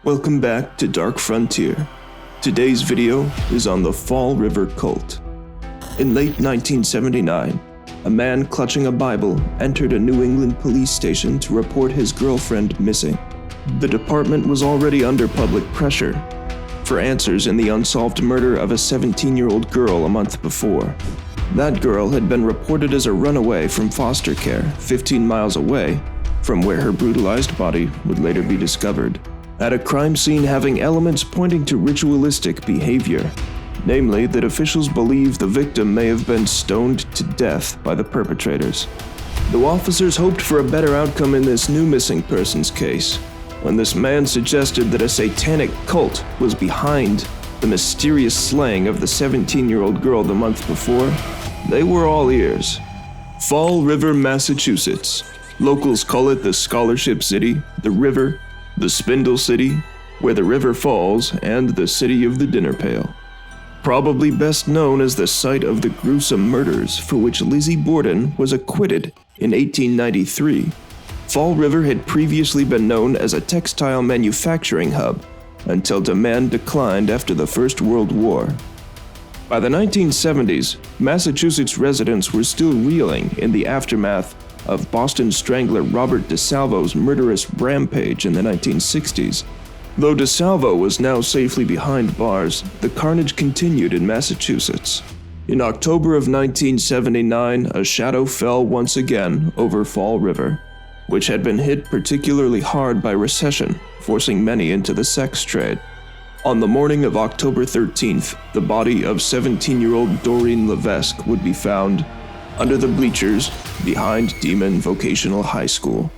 Welcome back to Dark Frontier. Today's video is on the Fall River Cult. In late 1979, a man clutching a Bible entered a New England police station to report his girlfriend missing. The department was already under public pressure for answers in the unsolved murder of a 17-year-old girl a month before. That girl had been reported as a runaway from foster care 15 miles away from where her brutalized body would later be discovered, at a crime scene having elements pointing to ritualistic behavior, namely that officials believe the victim may have been stoned to death by the perpetrators. Though officers hoped for a better outcome in this new missing persons case, when this man suggested that a satanic cult was behind the mysterious slaying of the 17-year-old girl the month before, they were all ears. Fall River, Massachusetts. Locals call it the Scholarship City, the River, the Spindle City, where the river falls, and the City of the Dinner Pail. Probably best known as the site of the gruesome murders for which Lizzie Borden was acquitted in 1893. Fall River had previously been known as a textile manufacturing hub until demand declined after the First World War. By the 1970s, Massachusetts residents were still reeling in the aftermath of Boston Strangler Robert DeSalvo's murderous rampage in the 1960s. Though DeSalvo was now safely behind bars, the carnage continued in Massachusetts. In October of 1979, a shadow fell once again over Fall River, which had been hit particularly hard by recession, forcing many into the sex trade. On the morning of October 13th, the body of 17-year-old Doreen Levesque would be found under the bleachers behind Demon Vocational High School.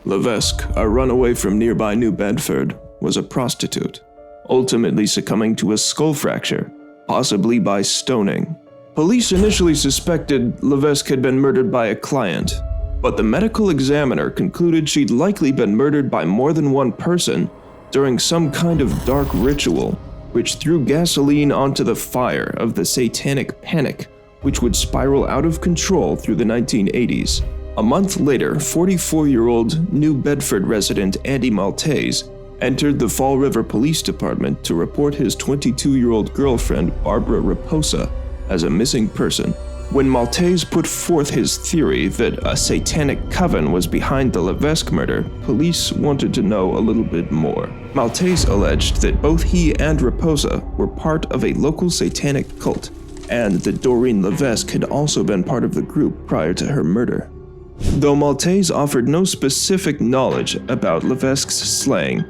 Levesque, a runaway from nearby New Bedford, was a prostitute, ultimately succumbing to a skull fracture, possibly by stoning. Police initially suspected Levesque had been murdered by a client, but the medical examiner concluded she'd likely been murdered by more than one person during some kind of dark ritual, which threw gasoline onto the fire of the satanic panic, which would spiral out of control through the 1980s. A month later, 44-year-old New Bedford resident Andy Maltese entered the Fall River Police Department to report his 22-year-old girlfriend Barbara Raposa as a missing person. When Maltese put forth his theory that a satanic coven was behind the Levesque murder, police wanted to know a little bit more. Maltese alleged that both he and Raposa were part of a local satanic cult, and that Doreen Levesque had also been part of the group prior to her murder. Though Maltese offered no specific knowledge about Levesque's slaying,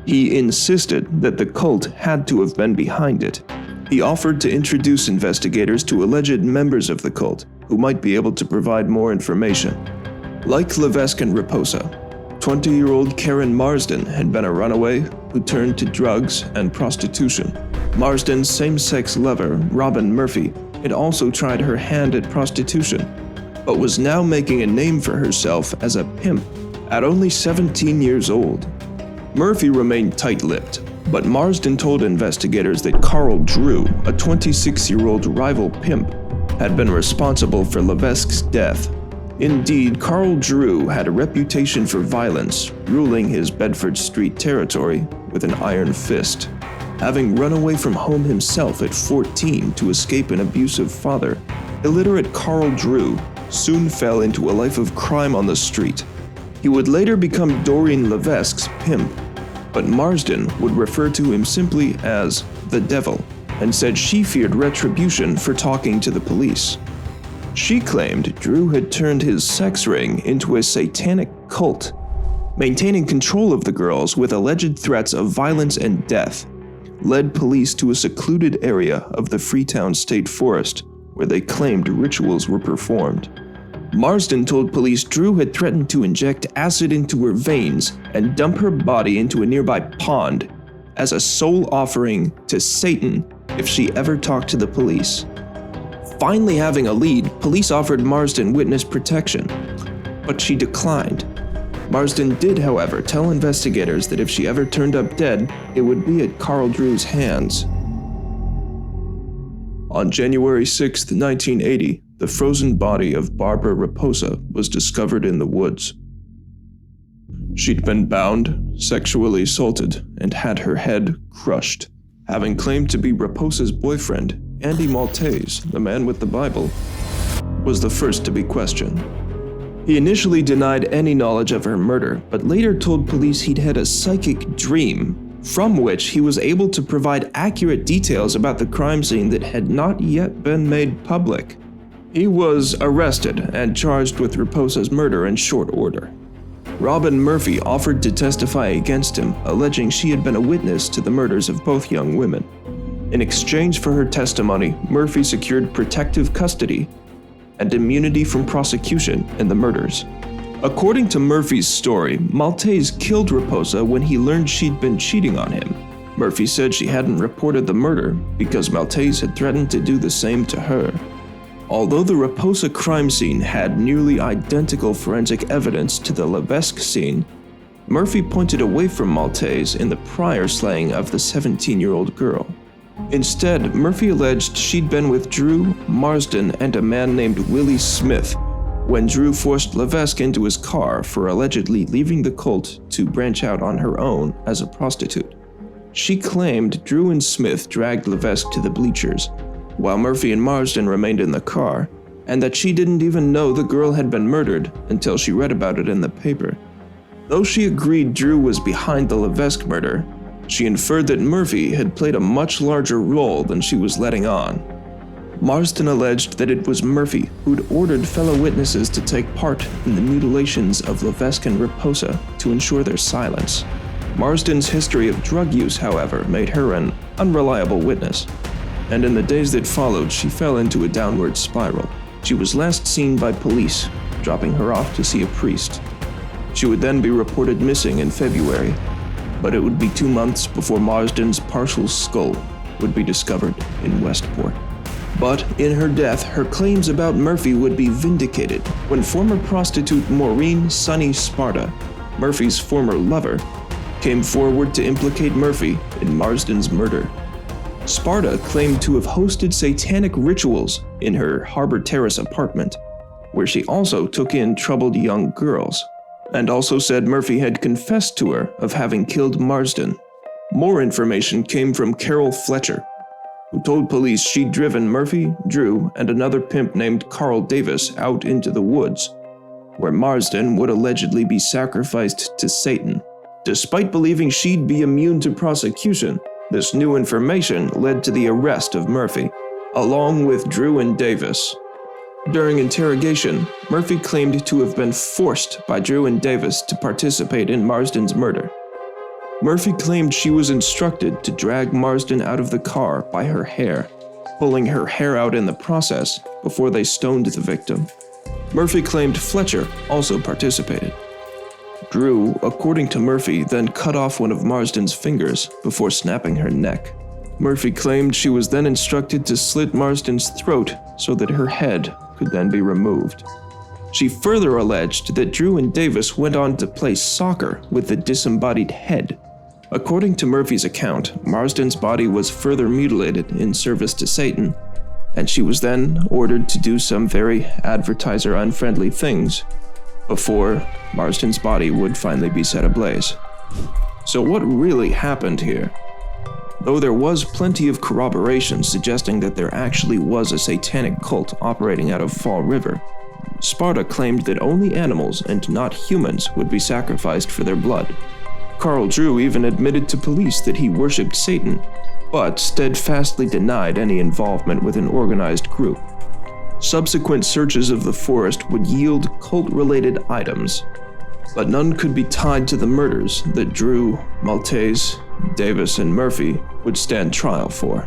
he insisted that the cult had to have been behind it. He offered to introduce investigators to alleged members of the cult who might be able to provide more information. Like Levesque and Raposa, 20-year-old Karen Marsden had been a runaway who turned to drugs and prostitution. Marsden's same-sex lover, Robin Murphy, had also tried her hand at prostitution, but was now making a name for herself as a pimp at only 17 years old. Murphy remained tight-lipped, but Marsden told investigators that Carl Drew, a 26-year-old rival pimp, had been responsible for Levesque's death. Indeed, Carl Drew had a reputation for violence, ruling his Bedford Street territory with an iron fist. Having run away from home himself at 14 to escape an abusive father, illiterate Carl Drew soon fell into a life of crime on the street. He would later become Doreen Levesque's pimp, but Marsden would refer to him simply as the devil, and said she feared retribution for talking to the police. She claimed Drew had turned his sex ring into a satanic cult, maintaining control of the girls with alleged threats of violence and death, led police to a secluded area of the Freetown State Forest where they claimed rituals were performed. Marsden told police Drew had threatened to inject acid into her veins and dump her body into a nearby pond as a soul offering to Satan if she ever talked to the police. Finally having a lead, police offered Marsden witness protection, but she declined. Marsden did, however, tell investigators that if she ever turned up dead, it would be at Carl Drew's hands. On January 6, 1980, the frozen body of Barbara Raposa was discovered in the woods. She'd been bound, sexually assaulted, and had her head crushed. Having claimed to be Raposa's boyfriend, Andy Maltese, the man with the Bible, was the first to be questioned. He initially denied any knowledge of her murder, but later told police he'd had a psychic dream, from which he was able to provide accurate details about the crime scene that had not yet been made public. He was arrested and charged with Raposa's murder in short order. Robin Murphy offered to testify against him, alleging she had been a witness to the murders of both young women. In exchange for her testimony, Murphy secured protective custody and immunity from prosecution in the murders. According to Murphy's story, Maltese killed Raposa when he learned she'd been cheating on him. Murphy said she hadn't reported the murder because Maltese had threatened to do the same to her. Although the Raposa crime scene had nearly identical forensic evidence to the Levesque scene, Murphy pointed away from Maltese in the prior slaying of the 17-year-old girl. Instead, Murphy alleged she'd been with Drew, Marsden, and a man named Willie Smith when Drew forced Levesque into his car for allegedly leaving the cult to branch out on her own as a prostitute. She claimed Drew and Smith dragged Levesque to the bleachers, while Murphy and Marsden remained in the car, and that she didn't even know the girl had been murdered until she read about it in the paper. Though she agreed Drew was behind the Levesque murder, she inferred that Murphy had played a much larger role than she was letting on. Marsden alleged that it was Murphy who'd ordered fellow witnesses to take part in the mutilations of Levesque and Raposa to ensure their silence. Marsden's history of drug use, however, made her an unreliable witness, and in the days that followed, she fell into a downward spiral. She was last seen by police, dropping her off to see a priest. She would then be reported missing in February, but it would be 2 months before Marsden's partial skull would be discovered in Westport. But in her death, her claims about Murphy would be vindicated when former prostitute Maureen Sunny Sparta, Murphy's former lover, came forward to implicate Murphy in Marsden's murder. Sparta claimed to have hosted satanic rituals in her Harbor Terrace apartment, where she also took in troubled young girls, and also said Murphy had confessed to her of having killed Marsden. More information came from Carol Fletcher, who told police she'd driven Murphy, Drew, and another pimp named Carl Davis out into the woods, where Marsden would allegedly be sacrificed to Satan. Despite believing she'd be immune to prosecution, this new information led to the arrest of Murphy, along with Drew and Davis. During interrogation, Murphy claimed to have been forced by Drew and Davis to participate in Marsden's murder. Murphy claimed she was instructed to drag Marsden out of the car by her hair, pulling her hair out in the process before they stoned the victim. Murphy claimed Fletcher also participated. Drew, according to Murphy, then cut off one of Marsden's fingers before snapping her neck. Murphy claimed she was then instructed to slit Marsden's throat so that her head could then be removed. She further alleged that Drew and Davis went on to play soccer with the disembodied head. According to Murphy's account, Marsden's body was further mutilated in service to Satan, and she was then ordered to do some very advertiser-unfriendly things before Marsden's body would finally be set ablaze. So what really happened here? Though there was plenty of corroboration suggesting that there actually was a satanic cult operating out of Fall River, Sparta claimed that only animals and not humans would be sacrificed for their blood. Carl Drew even admitted to police that he worshipped Satan, but steadfastly denied any involvement with an organized group. Subsequent searches of the forest would yield cult-related items, but none could be tied to the murders that Drew, Maltese, Davis, and Murphy would stand trial for.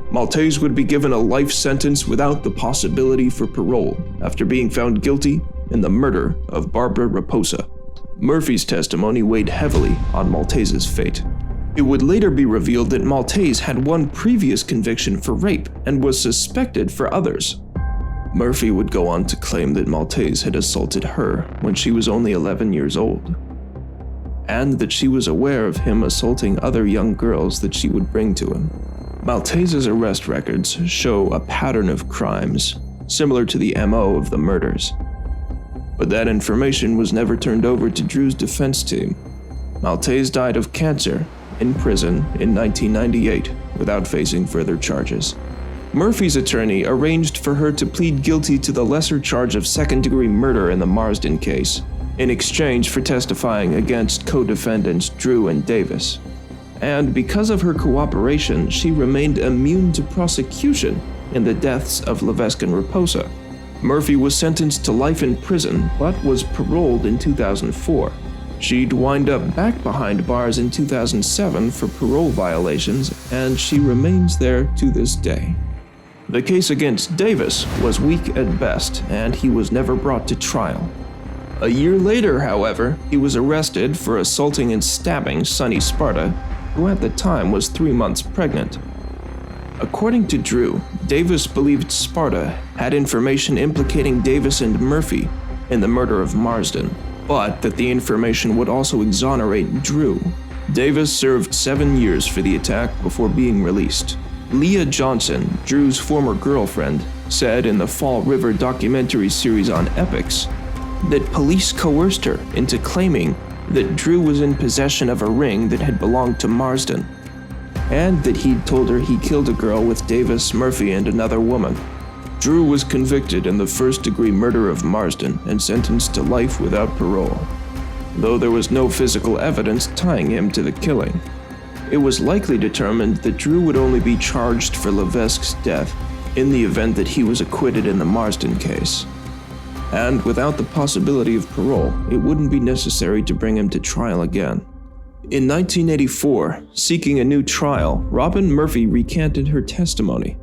Maltese would be given a life sentence without the possibility for parole after being found guilty in the murder of Barbara Raposa. Murphy's testimony weighed heavily on Maltese's fate. It would later be revealed that Maltese had one previous conviction for rape and was suspected for others. Murphy would go on to claim that Maltese had assaulted her when she was only 11 years old, and that she was aware of him assaulting other young girls that she would bring to him. Maltese's arrest records show a pattern of crimes similar to the MO of the murders. but that information was never turned over to Drew's defense team. Maltese died of cancer in prison in 1998 without facing further charges. Murphy's attorney arranged for her to plead guilty to the lesser charge of second-degree murder in the Marsden case, in exchange for testifying against co-defendants Drew and Davis. And because of her cooperation, she remained immune to prosecution in the deaths of Levesque and Raposa. Murphy was sentenced to life in prison, but was paroled in 2004. She'd wind up back behind bars in 2007 for parole violations, and she remains there to this day. The case against Davis was weak at best, and he was never brought to trial. A year later, however, he was arrested for assaulting and stabbing Sonny Sparta, who at the time was 3 months pregnant. According to Drew, Davis believed Sparta had information implicating Davis and Murphy in the murder of Marsden, but that the information would also exonerate Drew. Davis served 7 years for the attack before being released. Leah Johnson, Drew's former girlfriend, said in the Fall River documentary series on Epics that police coerced her into claiming that Drew was in possession of a ring that had belonged to Marsden, and that he'd told her he killed a girl with Davis, Murphy, and another woman. Drew was convicted in the first-degree murder of Marsden and sentenced to life without parole, though there was no physical evidence tying him to the killing. It was likely determined that Drew would only be charged for Levesque's death in the event that he was acquitted in the Marsden case. And without the possibility of parole, it wouldn't be necessary to bring him to trial again. In 1984, seeking a new trial, Robin Murphy recanted her testimony.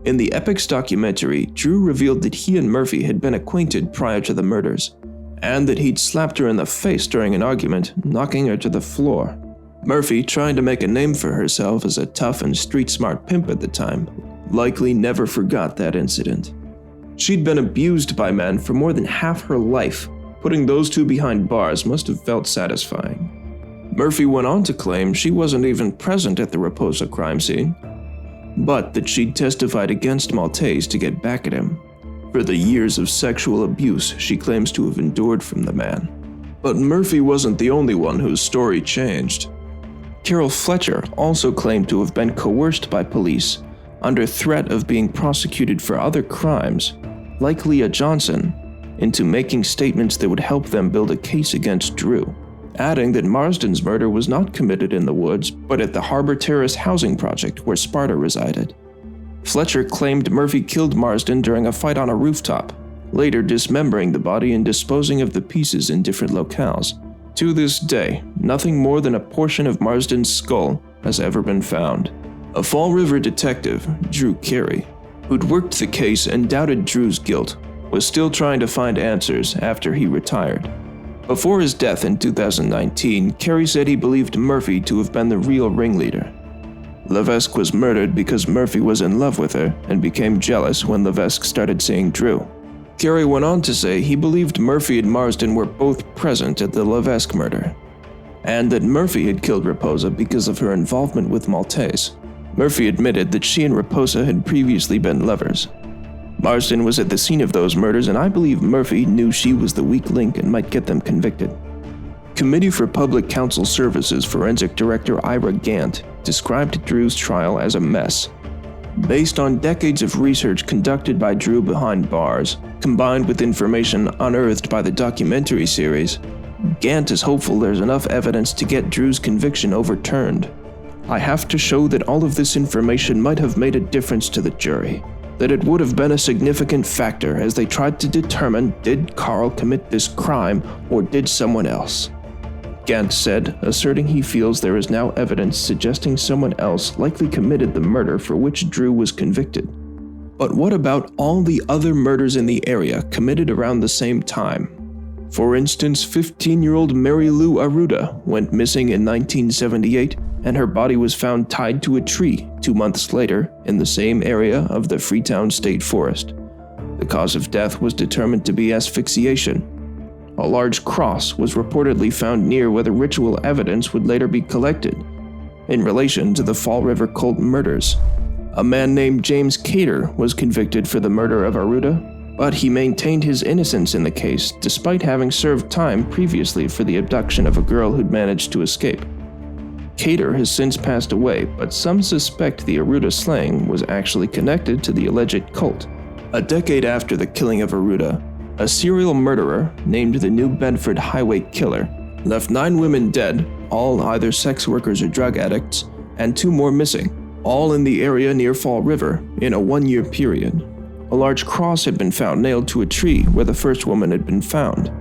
In the Epics documentary, Drew revealed that he and Murphy had been acquainted prior to the murders, and that he'd slapped her in the face during an argument, knocking her to the floor. Murphy, trying to make a name for herself as a tough and street-smart pimp at the time, likely never forgot that incident. She'd been abused by men for more than half her life. Putting those two behind bars must have felt satisfying. Murphy went on to claim she wasn't even present at the Raposa crime scene, but that she'd testified against Maltese to get back at him for the years of sexual abuse she claims to have endured from the man. But Murphy wasn't the only one whose story changed. Carol Fletcher also claimed to have been coerced by police under threat of being prosecuted for other crimes, like Leah Johnson, into making statements that would help them build a case against Drew, adding that Marsden's murder was not committed in the woods, but at the Harbor Terrace housing project where Sparta resided. Fletcher claimed Murphy killed Marsden during a fight on a rooftop, later dismembering the body and disposing of the pieces in different locales. To this day, nothing more than a portion of Marsden's skull has ever been found. A Fall River detective, Drew Carey, who'd worked the case and doubted Drew's guilt, was still trying to find answers after he retired. Before his death in 2019, Carey said he believed Murphy to have been the real ringleader. Levesque was murdered because Murphy was in love with her and became jealous when Levesque started seeing Drew. Carey went on to say he believed Murphy and Marsden were both present at the Levesque murder, and that Murphy had killed Raposa because of her involvement with Maltese. Murphy admitted that she and Raposa had previously been lovers. Marsden was at the scene of those murders, and I believe Murphy knew she was the weak link and might get them convicted. Committee for Public Counsel Services Forensic Director Ira Gant described Drew's trial as a mess. Based on decades of research conducted by Drew behind bars, combined with information unearthed by the documentary series, Gant is hopeful there's enough evidence to get Drew's conviction overturned. I have to show that all of this information might have made a difference to the jury, that it would have been a significant factor as they tried to determine did Carl commit this crime or did someone else. Gant said, asserting he feels there is now evidence suggesting someone else likely committed the murder for which Drew was convicted. But what about all the other murders in the area committed around the same time? For instance, 15-year-old Mary Lou Arruda went missing in 1978, and her body was found tied to a tree 2 months later in the same area of the Freetown State Forest. The cause of death was determined to be asphyxiation. A large cross was reportedly found near where the ritual evidence would later be collected. In relation to the Fall River Cult murders, a man named James Cater was convicted for the murder of Arruda, but he maintained his innocence in the case despite having served time previously for the abduction of a girl who'd managed to escape. Cater has since passed away, but some suspect the Aruda slaying was actually connected to the alleged cult. A decade after the killing of Aruda, a serial murderer named the New Bedford Highway Killer left 9 women dead, all either sex workers or drug addicts, and 2 more missing, all in the area near Fall River in a 1-year period. A large cross had been found nailed to a tree where the first woman had been found,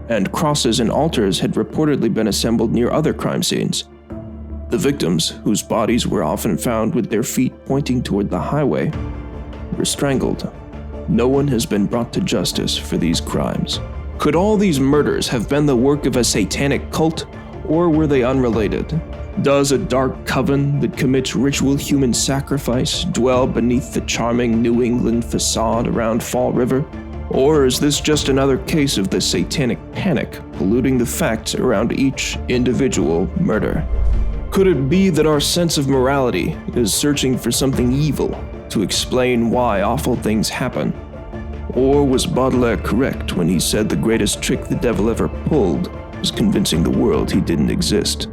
and crosses and altars had reportedly been assembled near other crime scenes. The victims, whose bodies were often found with their feet pointing toward the highway, were strangled. No one has been brought to justice for these crimes. Could all these murders have been the work of a satanic cult, or were they unrelated? Does a dark coven that commits ritual human sacrifice dwell beneath the charming New England facade around Fall River? Or is this just another case of the satanic panic polluting the facts around each individual murder? Could it be that our sense of morality is searching for something evil to explain why awful things happen? Or was Baudelaire correct when he said the greatest trick the devil ever pulled was convincing the world he didn't exist?